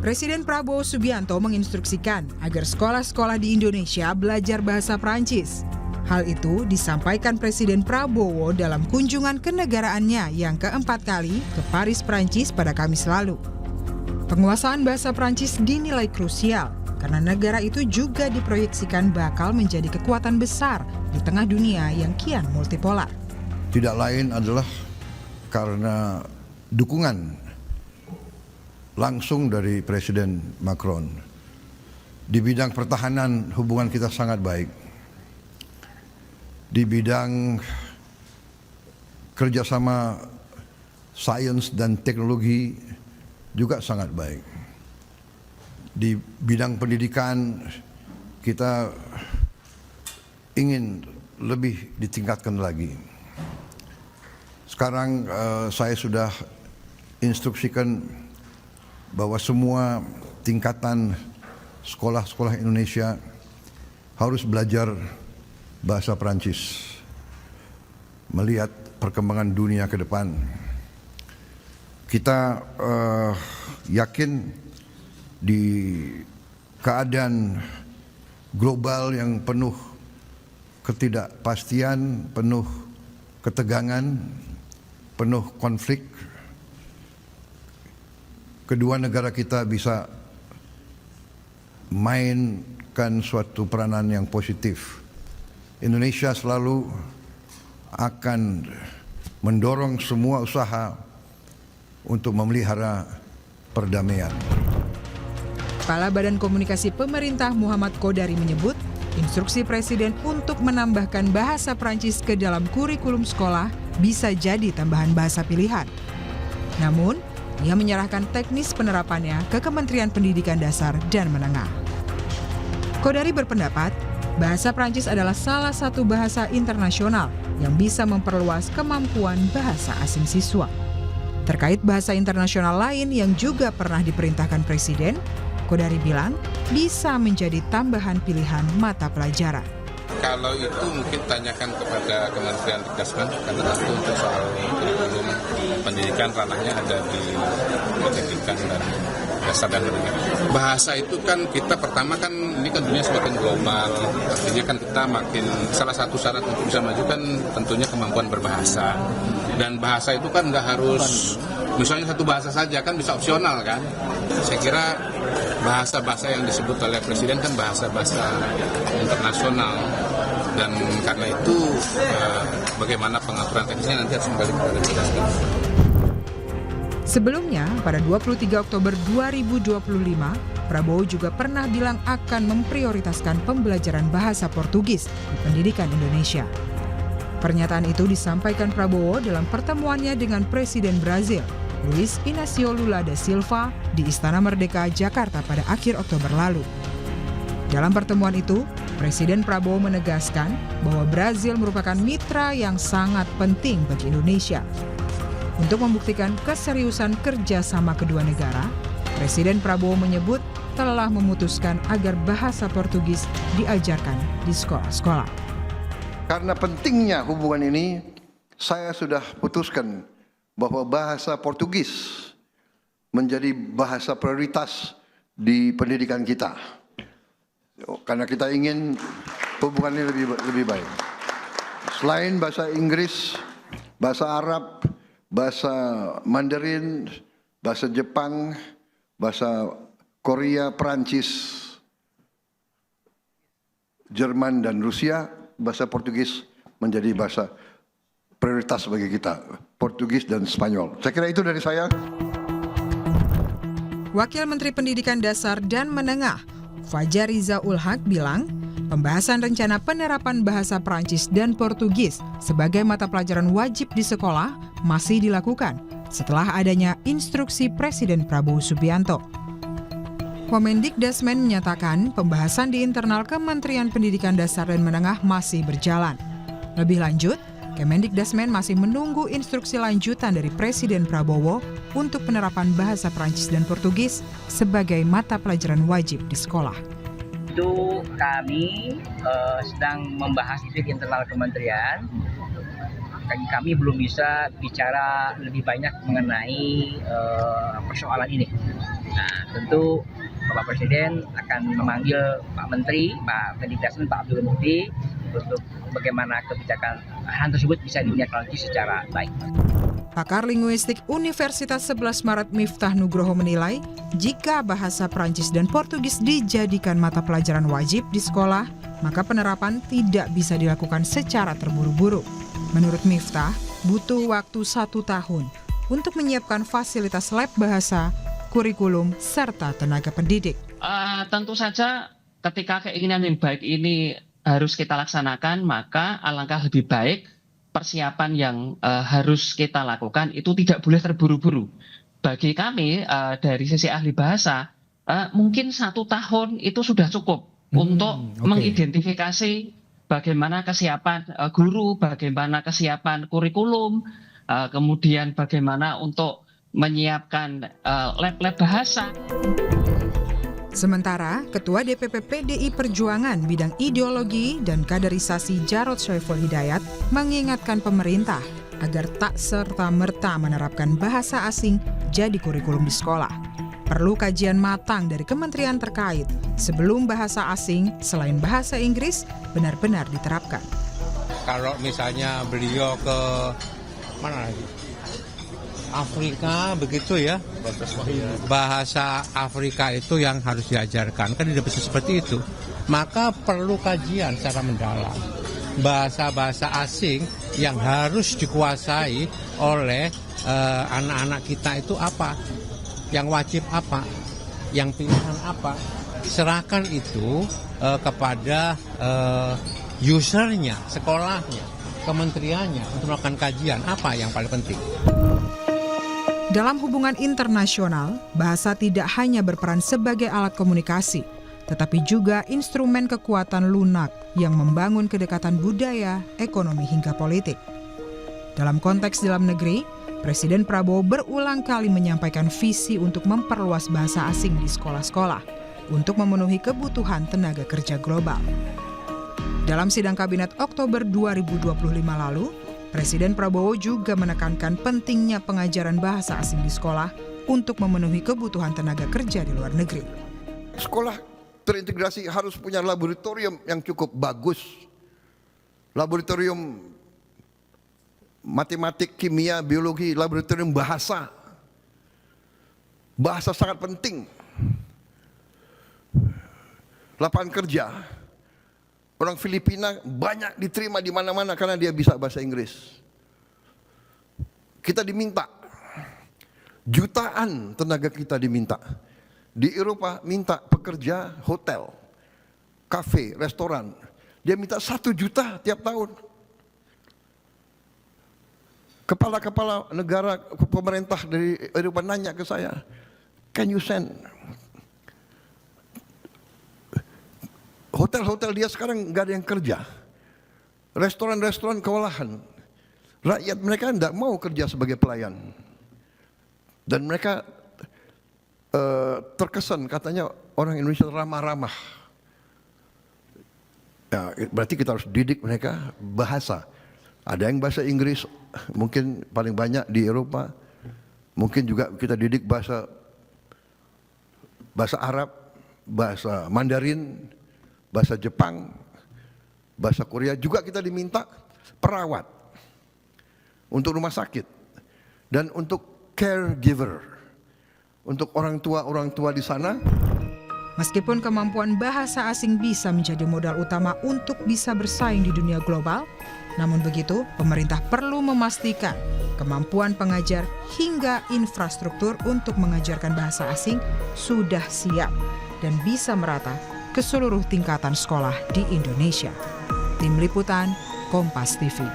Presiden Prabowo Subianto menginstruksikan agar sekolah-sekolah di Indonesia belajar bahasa Prancis. Hal itu disampaikan Presiden Prabowo dalam kunjungan kenegaraannya yang keempat kali ke Paris, Prancis pada Kamis lalu. Penguasaan bahasa Prancis dinilai krusial karena negara itu juga diproyeksikan bakal menjadi kekuatan besar di tengah dunia yang kian multipolar. Tidak lain adalah karena dukungan langsung dari Presiden Macron. Di bidang pertahanan hubungan kita sangat baik. Di bidang kerjasama sains dan teknologi juga sangat baik. Di bidang pendidikan kita ingin lebih ditingkatkan lagi. Sekarang saya sudah instruksikan bahwa semua tingkatan sekolah-sekolah Indonesia harus belajar bahasa Prancis, melihat perkembangan dunia ke depan. Kita yakin di keadaan global yang penuh ketidakpastian, penuh ketegangan, penuh konflik, kedua negara kita bisa mainkan suatu peranan yang positif. Indonesia selalu akan mendorong semua usaha untuk memelihara perdamaian. Kepala Badan Komunikasi Pemerintah Muhammad Kodari menyebut, instruksi Presiden untuk menambahkan bahasa Prancis ke dalam kurikulum sekolah bisa jadi tambahan bahasa pilihan. Namun, ia menyerahkan teknis penerapannya ke Kementerian Pendidikan Dasar dan Menengah. Kodari berpendapat, bahasa Prancis adalah salah satu bahasa internasional yang bisa memperluas kemampuan bahasa asing siswa. Terkait bahasa internasional lain yang juga pernah diperintahkan Presiden, Kodari bilang bisa menjadi tambahan pilihan mata pelajaran. Kalau itu mungkin tanyakan kepada Kementerian Dikdasmen, karena tentu untuk soal kurikulum pendidikan ranahnya ada di pendidikan dan dasar dan menengah. Bahasa itu kan kita pertama kan ini kan dunia semakin global, artinya kan kita makin salah satu syarat untuk bisa maju kan tentunya kemampuan berbahasa. Dan bahasa itu kan nggak harus misalnya satu bahasa saja, kan bisa opsional kan. Saya kira bahasa-bahasa yang disebut oleh Presiden kan bahasa-bahasa internasional. Dan karena itu bagaimana pengaturan teknisnya nanti harus kembali kepada Dikdasmen. Sebelumnya, pada 23 Oktober 2025, Prabowo juga pernah bilang akan memprioritaskan pembelajaran bahasa Portugis di pendidikan Indonesia. Pernyataan itu disampaikan Prabowo dalam pertemuannya dengan Presiden Brazil, Luiz Inácio Lula da Silva, di Istana Merdeka, Jakarta pada akhir Oktober lalu. Dalam pertemuan itu, Presiden Prabowo menegaskan bahwa Brazil merupakan mitra yang sangat penting bagi Indonesia. Untuk membuktikan keseriusan kerjasama kedua negara, Presiden Prabowo menyebut telah memutuskan agar bahasa Portugis diajarkan di sekolah-sekolah. Karena pentingnya hubungan ini, saya sudah putuskan bahwa bahasa Portugis menjadi bahasa prioritas di pendidikan kita. Karena kita ingin hubungannya lebih baik. Selain bahasa Inggris, bahasa Arab, bahasa Mandarin, bahasa Jepang, bahasa Korea, Perancis, Jerman, dan Rusia, bahasa Portugis menjadi bahasa prioritas bagi kita. Portugis dan Spanyol. Saya kira itu dari saya. Wakil Menteri Pendidikan Dasar dan Menengah, Fajar Rizaul Haq bilang, pembahasan rencana penerapan bahasa Prancis dan Portugis sebagai mata pelajaran wajib di sekolah masih dilakukan setelah adanya instruksi Presiden Prabowo Subianto. Kemendikdasmen menyatakan pembahasan di internal Kementerian Pendidikan Dasar dan Menengah masih berjalan. Lebih lanjut, Kemendikdasmen masih menunggu instruksi lanjutan dari Presiden Prabowo untuk penerapan bahasa Prancis dan Portugis sebagai mata pelajaran wajib di sekolah. Itu kami sedang membahas itu di internal kementerian. bagi kami belum bisa bicara lebih banyak mengenai persoalan ini. Nah, tentu Bapak Presiden akan memanggil Pak Menteri, Pak Mendikbud, Pak Abdul Muti untuk bagaimana kebijakan hal tersebut bisa ditindaklanjuti secara baik. Pakar linguistik Universitas 11 Maret Miftah Nugroho menilai, jika bahasa Prancis dan Portugis dijadikan mata pelajaran wajib di sekolah, maka penerapan tidak bisa dilakukan secara terburu-buru. Menurut Miftah, butuh waktu 1 tahun untuk menyiapkan fasilitas lab bahasa, kurikulum, serta tenaga pendidik. Tentu saja ketika keinginan yang baik ini harus kita laksanakan, maka alangkah lebih baik persiapan yang harus kita lakukan itu tidak boleh terburu-buru. Bagi kami dari sisi ahli bahasa, mungkin 1 tahun itu sudah cukup untuk mengidentifikasi bagaimana kesiapan guru, bagaimana kesiapan kurikulum, kemudian bagaimana untuk menyiapkan lab-lab bahasa. Sementara, Ketua DPP PDI Perjuangan bidang ideologi dan kaderisasi Jarod Saiful Hidayat mengingatkan pemerintah agar tak serta-merta menerapkan bahasa asing jadi kurikulum di sekolah. Perlu kajian matang dari kementerian terkait sebelum bahasa asing selain bahasa Inggris benar-benar diterapkan. Kalau misalnya beliau ke mana lagi? Afrika begitu ya, bahasa Afrika itu yang harus diajarkan, kan tidak bisa seperti itu. Maka perlu kajian secara mendalam. Bahasa-bahasa asing yang harus dikuasai oleh anak-anak kita itu apa, yang wajib apa, yang pilihan apa. Serahkan itu kepada usernya, sekolahnya, kementeriannya untuk melakukan kajian apa yang paling penting. Dalam hubungan internasional, bahasa tidak hanya berperan sebagai alat komunikasi, tetapi juga instrumen kekuatan lunak yang membangun kedekatan budaya, ekonomi, hingga politik. Dalam konteks dalam negeri, Presiden Prabowo berulang kali menyampaikan visi untuk memperluas bahasa asing di sekolah-sekolah untuk memenuhi kebutuhan tenaga kerja global. Dalam sidang Kabinet Oktober 2025 lalu, Presiden Prabowo juga menekankan pentingnya pengajaran bahasa asing di sekolah untuk memenuhi kebutuhan tenaga kerja di luar negeri. Sekolah terintegrasi harus punya laboratorium yang cukup bagus. Laboratorium matematik, kimia, biologi, laboratorium bahasa. Bahasa sangat penting. Lapangan kerja. Orang Filipina banyak diterima di mana-mana karena dia bisa bahasa Inggris. Kita diminta, jutaan tenaga kita diminta. Di Eropa minta pekerja hotel, kafe, restoran. Dia minta 1 juta tiap tahun. Kepala-kepala negara, pemerintah dari Eropa nanya ke saya, can you send? Hotel-hotel dia sekarang nggak ada yang kerja. Restoran-restoran kewalahan. Rakyat mereka tidak mau kerja sebagai pelayan. Dan mereka terkesan katanya orang Indonesia ramah-ramah. Ya, berarti kita harus didik mereka bahasa. Ada yang bahasa Inggris, mungkin paling banyak di Eropa. Mungkin juga kita didik bahasa Arab, bahasa Mandarin, bahasa Jepang, bahasa Korea. Juga kita diminta perawat untuk rumah sakit dan untuk caregiver, untuk orang tua di sana. Meskipun kemampuan bahasa asing bisa menjadi modal utama untuk bisa bersaing di dunia global, namun begitu, pemerintah perlu memastikan kemampuan pengajar hingga infrastruktur untuk mengajarkan bahasa asing sudah siap dan bisa merata ke seluruh tingkatan sekolah di Indonesia. Tim Liputan, Kompas TV.